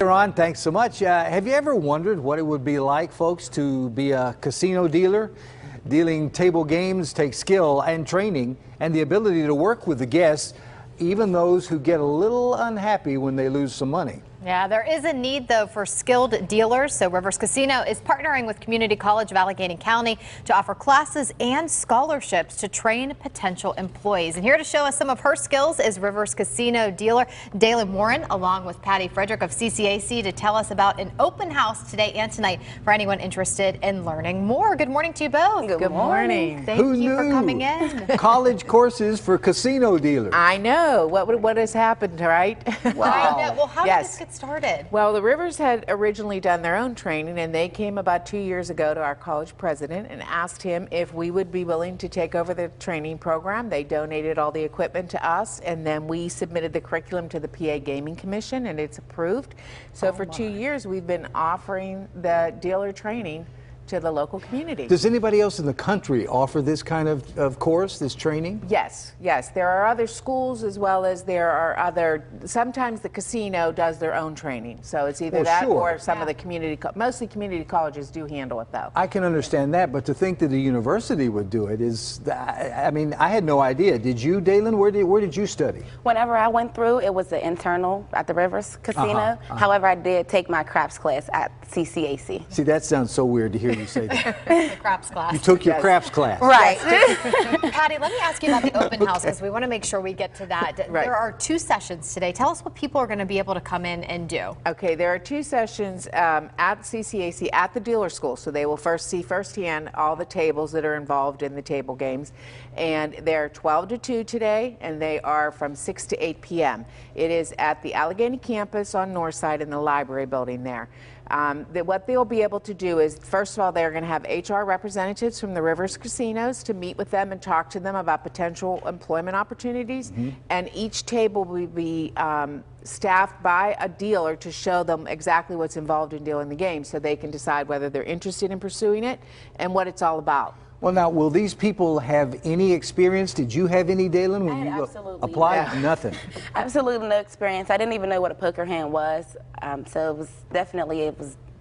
Ron, thanks so much. Have you ever wondered what it would be like, folks, to be a casino dealer? Dealing table games takes skill and training and the ability to work with the guests, even those who get a little unhappy when they lose some money. Yeah, there is a need, though, for skilled dealers. So Rivers Casino is partnering with Community College of Allegheny County to offer classes and scholarships to train potential employees. And here to show us some of her skills is Rivers Casino dealer Dalen Warren, along with Patty Frederick of CCAC, to tell us about an open house today and tonight for anyone interested in learning more. Good morning to you both. Good morning. Thank you for coming in. College courses for casino dealers. I know. What has happened, right? Wow. I know. Well, how did this get started? Well, the Rivers had originally done their own training, and they came about 2 years ago to our college president and asked him if we would be willing to take over the training program. They donated all the equipment to us, and then we submitted the curriculum to the PA Gaming Commission, and it's approved. So for 2 years, we've been offering the dealer training to the local community. Does anybody else in the country offer this kind of course, this training? Yes, yes. There are other schools, as well as there are other, sometimes the casino does their own training. So it's either or some of the community, mostly community colleges do handle it, though. I can understand that, but to think that a university would do it is, I mean, I had no idea. Did you, Dalen? Where did you study? Whenever I went through, it was the internal at the Rivers Casino. However, I did take my craps class at CCAC. See, that sounds so weird to hear you say that. The craps class. You took your craps class. Right. Patty, let me ask you about the open house, because we want to make sure we get to that. Right. There are 2 sessions today. Tell us what people are going to be able to come in and do. Okay, there are 2 sessions at CCAC at the dealer school. So they will first see firsthand all the tables that are involved in the table games. And they're 12 to 2 today, and they are from 6 to 8 p.m. It is at the Allegheny campus on North Side in the library building there. What they'll be able to do is, first of all, they're going to have HR representatives from the Rivers Casinos to meet with them and talk to them about potential employment opportunities. And each table will be staffed by a dealer to show them exactly what's involved in dealing the game, so they can decide whether they're interested in pursuing it and what it's all about. Well, now, will these people have any experience? Did you have any, Dalen, when you applied? No. Nothing. Absolutely no experience. I didn't even know what a poker hand was. So it was definitely,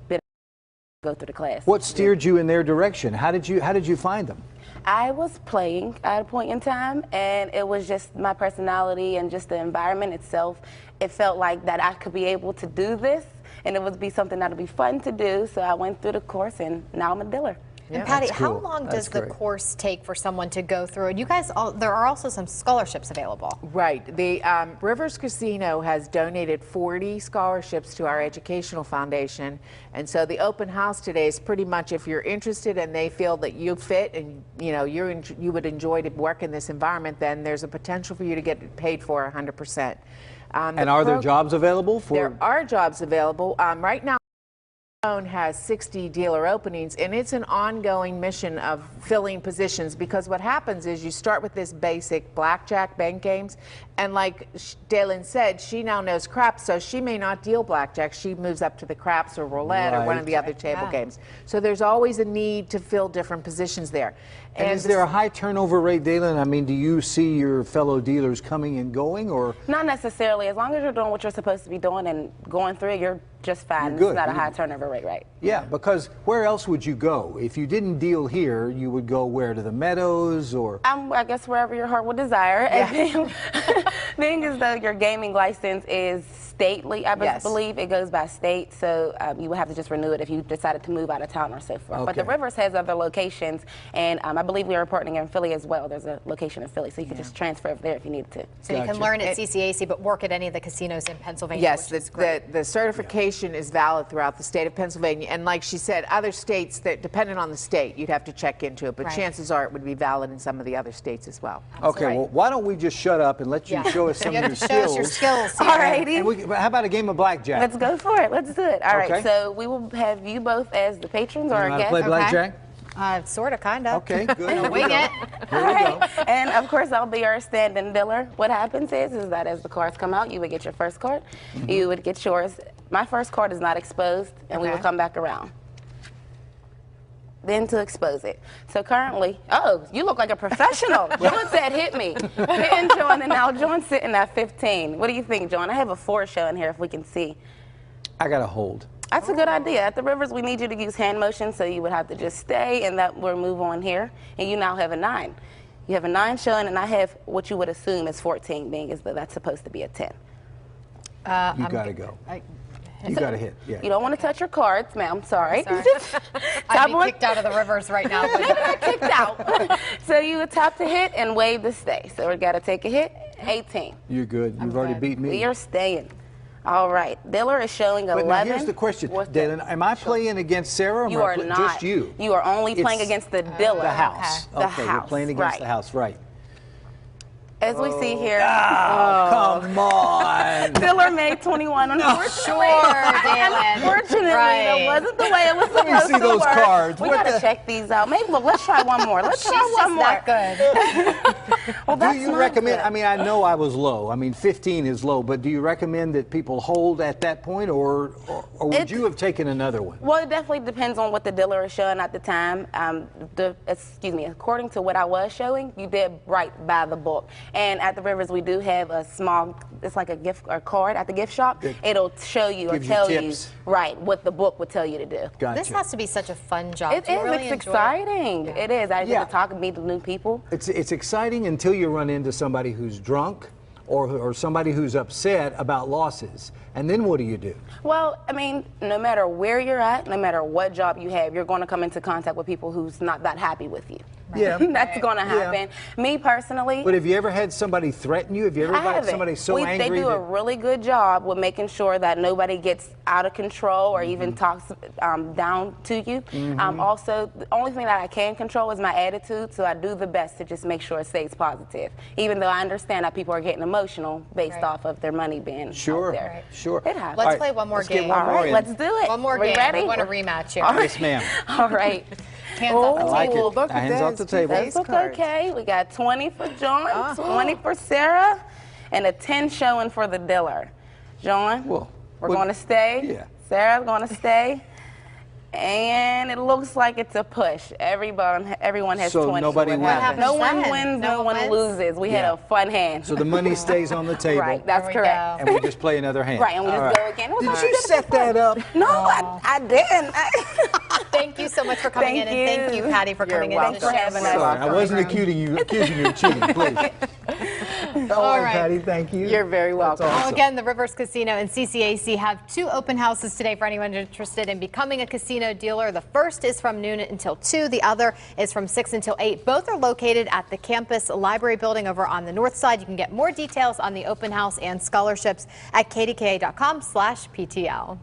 better to go through the class. What steered you in their direction? How did you find them? I was playing at a point in time, and it was just my personality and just the environment itself. It felt like that I could be able to do this, and it would be something that would be fun to do. So I went through the course, and now I'm a dealer. And Patty, cool. how long does the course take for someone to go through? And you guys, there are also some scholarships available. Right. The Rivers Casino has donated 40 scholarships to our educational foundation. And so the open house today is pretty much, if you're interested and they feel that you fit and you would enjoy to work in this environment, then there's a potential for you to get paid for 100%. And are there jobs available? There are jobs available. Right now, has 60 dealer openings, and it's an ongoing mission of filling positions, because what happens is you start with this basic blackjack bank games, and like Dalen said, she now knows craps, so she may not deal blackjack. She moves up to the craps or roulette or one of the other table games. So there's always a need to fill different positions there. And is there a high turnover rate, Dalen? I mean, do you see your fellow dealers coming and going, or? Not necessarily. As long as you're doing what you're supposed to be doing and going through it, you're just fine. You're good. It's not a high turnover rate, right? Yeah, because where else would you go? If you didn't deal here, you would go where? To the Meadows, or? I guess wherever your heart would desire. Yeah. Being as though your gaming license is stately, I believe it goes by state, so you would have to just renew it if you decided to move out of town or so forth. But the Rivers has other locations, and I believe we are reporting in Philly as well. There's a location in Philly, so you could just transfer over there if you needed to. So you can learn at CCAC, but work at any of the casinos in Pennsylvania. Yes, the certification is valid throughout the state of Pennsylvania, and like she said, other states, that depending on the state, you'd have to check into it, but chances are it would be valid in some of the other states as well. Okay, well, why don't we just shut up and let you show us some of your skills. Show us your skills. All righty. And how about a game of blackjack? Let's go for it. Let's do it. All right, so we will have you both as the patrons or our guests. Play blackjack? Sort of, kind of. Okay, good. Wing it. Here we go. And of course, I'll be your stand-in dealer. What happens is that as the cards come out, you would get your first card. You would get yours. My first card is not exposed, and we will come back around. Then to expose it. So currently, oh, you look like a professional. John said hit me. Hitting John, and now John's sitting at 15. What do you think, John? I have a 4 showing here if we can see. I got to hold. That's a good idea. At the Rivers, we need you to use hand motion, so you would have to just stay, and that will move on here. And you now have a 9. You have a 9 showing, and I have what you would assume is 14, being as though that's supposed to be a 10. You got to go. You got to hit. Yeah. You don't want to touch your cards, ma'am. Sorry. I'd be kicked out of the Rivers right now. You're not kicked out. So you would tap to hit and wave to stay. So we got to take a hit. 18. You're good. You've already beat me. You're staying. All right. Diller is showing 11. But now here's the question, Dalen. Am I playing against Sarah or You are not. just you? You are only playing against the Diller. The house. Okay. Okay, you're playing against the house, right. As we see here. Oh, come on. Diller made 21, unfortunately. Sure, Dalen. Unfortunately, Right. that wasn't the way it was supposed Let me see to those work. cards. We What got to the- check these out. Maybe, look, let's try one more. Let's try one more. That good. Well, Do that's you not recommend, good. I mean, I know I was low. I mean, 15 is low, but do you recommend that people hold at that point, or would you have taken another one? Well, it definitely depends on what the dealer is showing at the time. According to what I was showing, you did right by the book. And at the Rivers, we do have a small, it's like a gift or card at the gift shop. It'll show you or Gives you tell you, tips. right, what the book would tell you to do. Gotcha. This has to be such a fun job. It Do you is. really It's enjoy exciting. It is. I Yeah. get to talk and meet new people. It's exciting until you run into somebody who's drunk or somebody who's upset about losses. And then what do you do? Well, I mean, no matter where you're at, no matter what job you have, you're going to come into contact with people who's not that happy with you. Yeah. That's going to happen. Me personally, But have you ever had somebody threaten you? Have you ever I had haven't. somebody so angry? They do a that- really good job with making sure that nobody gets out of control or even talks down to you. Also, the only thing that I can control is my attitude, so I do the best to just make sure it stays positive. Even though I understand that people are getting emotional based off of their money being Sure, out there. sure. It happens. Let's All right, play one more let's get game. one All more right, in. let's do it. One more We game. ready? We want a rematch here. Yes, ma'am. All right. Hands off the I like table. it. Look at Hands off this. the table. Ace That's cards. okay. We got 20 for John, 20 for Sarah, and a 10 showing for the dealer. John, Well, we're well, going to stay. yeah. Sarah's going to stay. And it looks like it's a push. Everyone has So 20. nobody What wins. happens? No one then? wins, No no one one wins? loses. We Yeah. had a fun hand. So the money stays on the table. Right, that's There we correct. And we just play another hand. Right, and we All just right. go again. It was Did all you good. set that up? No, I didn't. Thank you so much for coming Thank in, and thank you, you. Patty, for You're coming in welcome. to Thanks for share having more us. of our Sorry, I wasn't program. accusing you of cheating, please. All right, right. Patty, thank you. You're very welcome. That's Well, awesome. again, the Rivers Casino and CCAC have 2 open houses today for anyone interested in becoming a casino dealer. The first is from noon until 2. The other is from 6 until 8. Both are located at the campus library building over on the north side. You can get more details on the open house and scholarships at kdka.com/PTL.